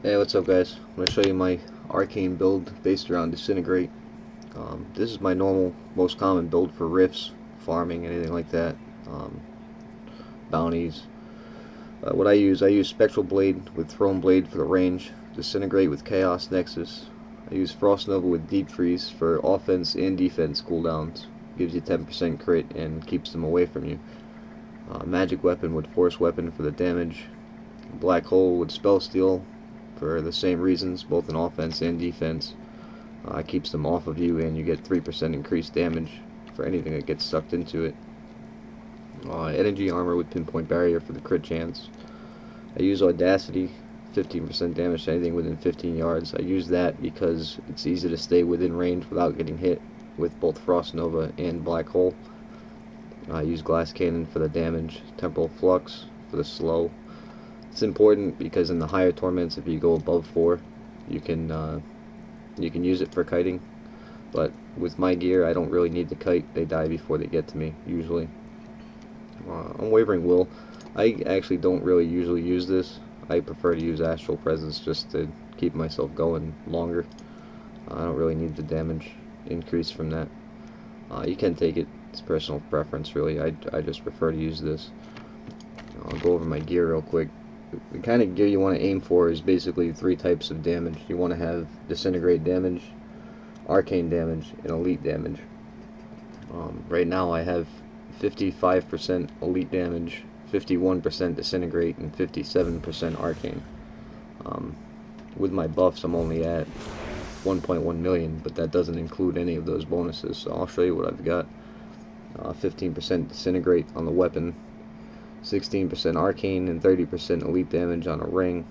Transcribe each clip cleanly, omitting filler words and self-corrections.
Hey, what's up guys? I'm going to show you my Arcane build based around Disintegrate. This is my normal, most common build for rifts, farming, anything like that, um, bounties. What I use Spectral Blade with Throne Blade for the range, Disintegrate with Chaos Nexus. I use Frost Nova with Deep Freeze for offense and defense cooldowns. Gives you 10% crit and keeps them away from you. Magic Weapon with Force Weapon for the damage. BlackHole with Spellsteal for the same reasons, both in offense and defense. Keeps them off of you, and you get 3% increased damage for anything that gets sucked into it. Energy Armor with Pinpoint Barrier for the crit chance. I use Audacity, 15% damage to anything within 15 yards. I use that because it's easy to stay within range without getting hit with both Frost Nova and BlackHole. I use Glass Cannon for the damage, Temporal Flux for the slow. It's important because in the higher torments, if you go above 4, you can use it for kiting. But with my gear, I don't really need to kite. They die before they get to me, usually. Unwavering Will. I actually don't really usually use this. I prefer to use Astral Presence just to keep myself going longer. I don't really need the damage increase from that. You can take it. It's personal preference, really. I just prefer to use this. I'll go over my gear real quick. The kind of gear you want to aim for is basically 3 types of damage. You want to have Disintegrate damage, Arcane damage, and Elite damage. Right now I have 55% Elite damage, 51% Disintegrate, and 57% Arcane. With my buffs I'm only at 1.1 million, but that doesn't include any of those bonuses, so I'll show you what I've got. 15% Disintegrate on the weapon, 16% Arcane, and 30% Elite damage on a ring.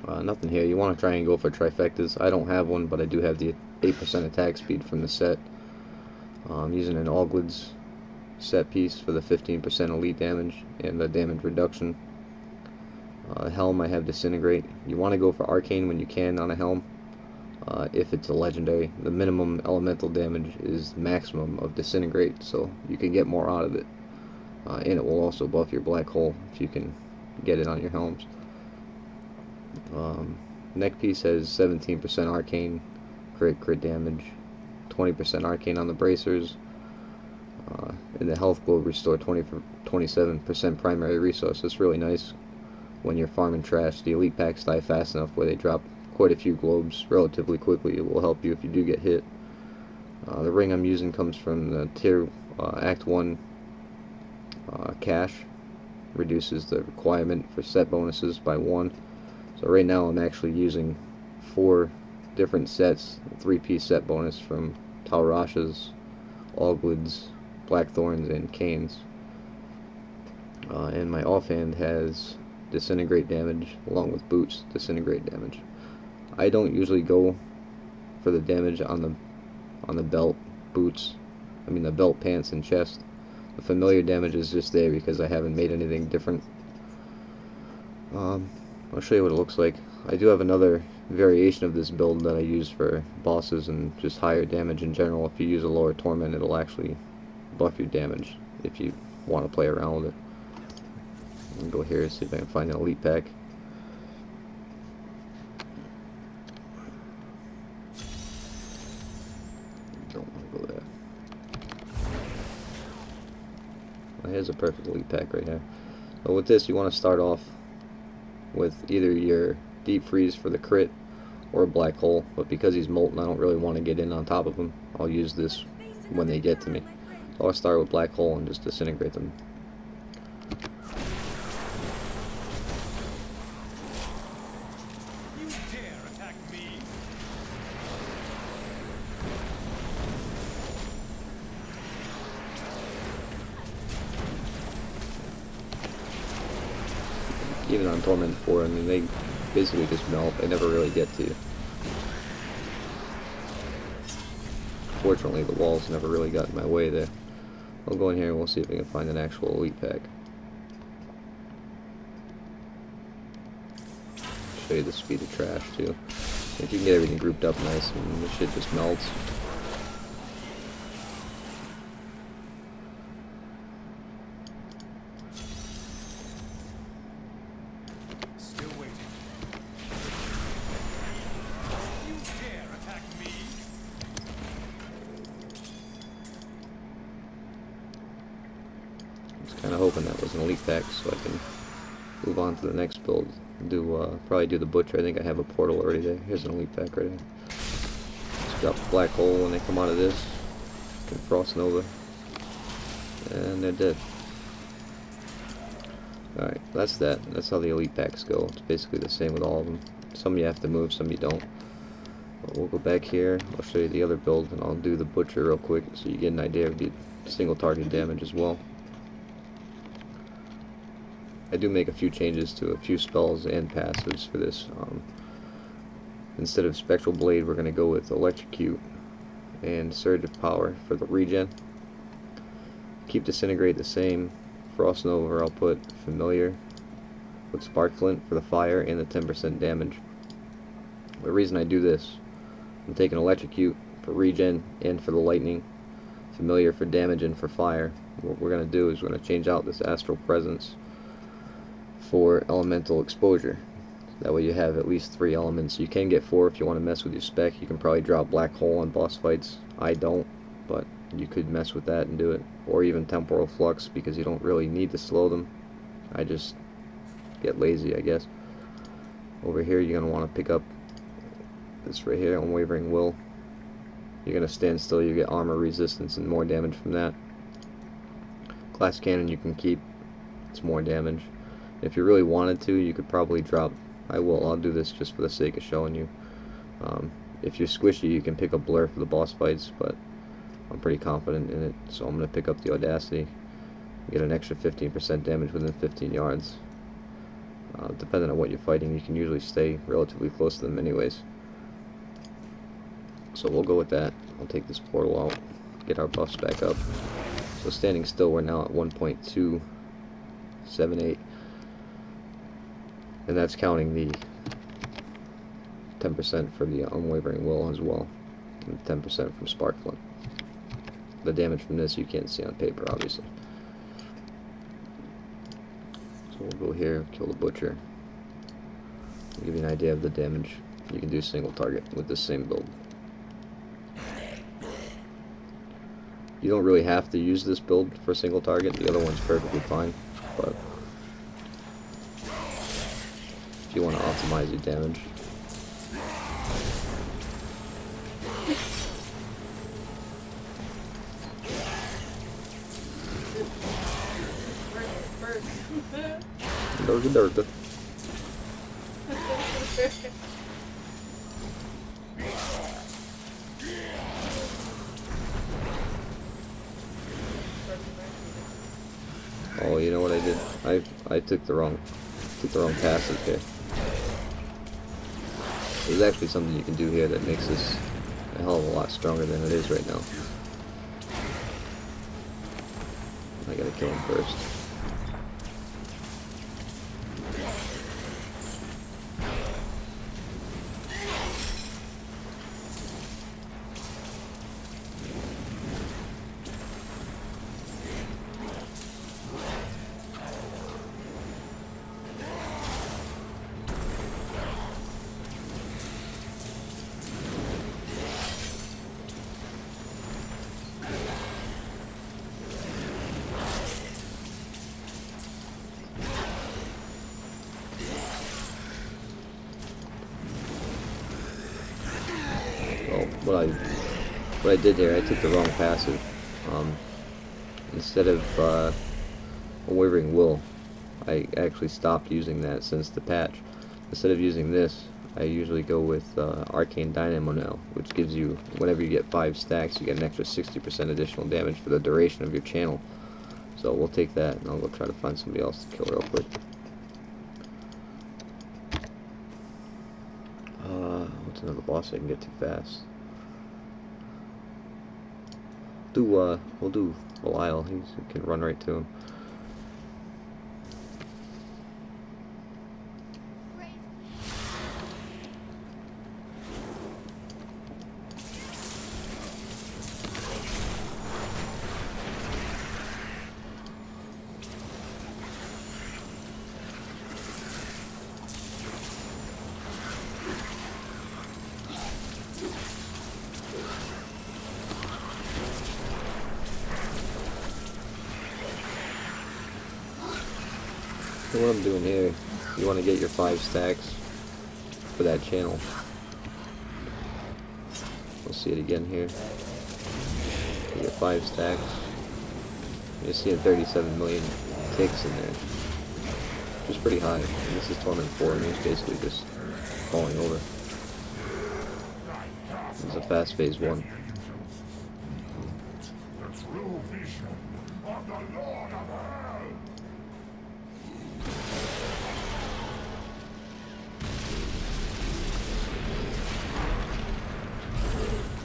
Nothing here. You want to try and go for trifectas. I don't have one, but I do have the 8% attack speed from the set. I'm using an Ogled's set piece for the 15% Elite damage and the damage reduction. Helm, I have Disintegrate. You want to go for Arcane when you can on a helm. If it's a legendary, the minimum elemental damage is the maximum of Disintegrate, so you can get more out of it. And it will also buff your BlackHole if you can get it on your helms. Neck piece has 17% Arcane, crit damage, 20% Arcane on the bracers, and the health globe restore 27% primary resource. It's really nice when you're farming trash. The elite packs die fast enough where they drop quite a few globes relatively quickly. It will help you if you do get hit. The ring I'm using comes from the tier Act 1 cash. Reduces the requirement for set bonuses by 1. So right now I'm actually using 4 different sets, 3-piece set bonus from Talrash's, Ogled's, Blackthorns, and Canes. And my offhand has Disintegrate damage along with Boots Disintegrate damage. I don't usually go for the damage on the belt, boots, the belt, pants, and chest. The familiar damage is just there because I haven't made anything different. I'll show you what it looks like. I do have another variation of this build that I use for bosses and just higher damage in general. If you use a lower Torment, it'll actually buff your damage if you want to play around with it. I'll go here and see if I can find an elite pack. Don't want to go there. Well, here's a perfect elite pack right here. So with this, you want to start off with either your Deep Freeze for the crit or a BlackHole, but because he's molten I don't really want to get in on top of him. I'll use this when they get to me. So I'll start with BlackHole and just disintegrate them. You dare attack me? Even on Torment 4, they basically just melt. They never really get to you. Fortunately, the walls never really got in my way there. I'll go in here and we'll see if we can find an actual elite pack. Show you the speed of trash too. If you can get everything grouped up nice, and this shit just melts. Still waiting. of hoping that was an elite pack so I can move on to the next build. Do probably do the butcher. I think I have a portal already there. Here's an elite pack right here. Just drop the black hole when they come out of this. Can frost nova. And they're dead. Alright, that's that. That's how the elite packs go. It's basically the same with all of them. Some you have to move, some you don't. But we'll go back here. I'll show you the other build, and I'll do the butcher real quick so you get an idea of the single target damage as well. I do make a few changes to a few spells and passives for this. Instead of Spectral Blade, we're going to go with Electrocute and Surge of Power for the regen. Keep Disintegrate the same. Frost Nova, I'll put Familiar with Spark Flint for the fire and the 10% damage. The reason I do this, I'm taking Electrocute for regen and for the lightning, Familiar for damage and for fire. What we're going to do is we're going to change out this Astral Presence for elemental exposure. That way you have at least 3 elements. You can get 4 if you want to mess with your spec. You can probably drop BlackHole on boss fights. I don't, but you could mess with that and do it. Or even Temporal Flux, because you don't really need to slow them. I just get lazy, I guess. Over here you're going to want to pick up this right here, Unwavering Will. You're going to stand still, you get armor resistance and more damage from that. Glass Cannon you can keep, it's more damage. If you really wanted to, you could probably drop, I'll do this just for the sake of showing you. If you're squishy, you can pick up Blur for the boss fights, but I'm pretty confident in it, so I'm going to pick up the Audacity. Get an extra 15% damage within 15 yards. Depending on what you're fighting, you can usually stay relatively close to them anyways. So we'll go with that. I'll take this portal out, get our buffs back up. So standing still, we're now at 1.278. And that's counting the 10% for the Unwavering Will as well, and 10% from Spark Flint. The damage from this you can't see on paper, obviously. So we'll go here, kill the butcher. I'll give you an idea of the damage. You can do single target with this same build. You don't really have to use this build for single target. The other one's perfectly fine, but if you want to optimize your damage. Dirty. Oh, you know what I did? I took the wrong passive here. There's actually something you can do here that makes this a hell of a lot stronger than it is right now. I gotta kill him first. What I did here, I took the wrong passive. Instead of Unwavering Will, I actually stopped using that since the patch. Instead of using this, I usually go with Arcane Dynamo now, which gives you, whenever you get 5 stacks, you get an extra 60% additional damage for the duration of your channel. So we'll take that, and I'll go try to find somebody else to kill real quick. What's another boss I can get too fast? We'll do Belial. He can run right to him. So what I'm doing here, you want to get your 5 stacks for that channel. We'll see it again here. You get 5 stacks. You're seeing 37 million ticks in there, which is pretty high. And this is Torment 4, and it's basically just falling over. This is a fast phase 1.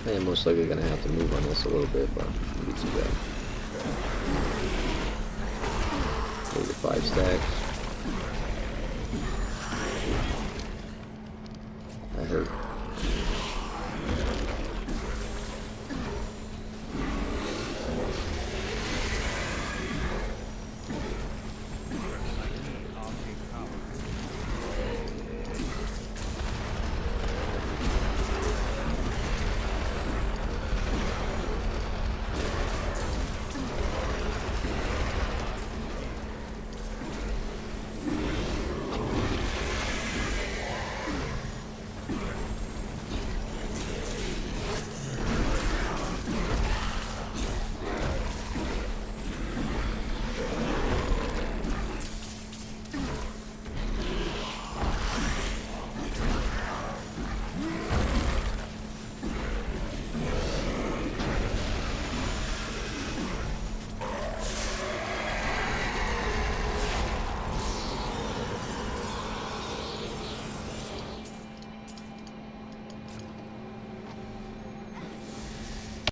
And most likely gonna have to move on this a little bit, but it'll be too bad. Maybe 5 stacks.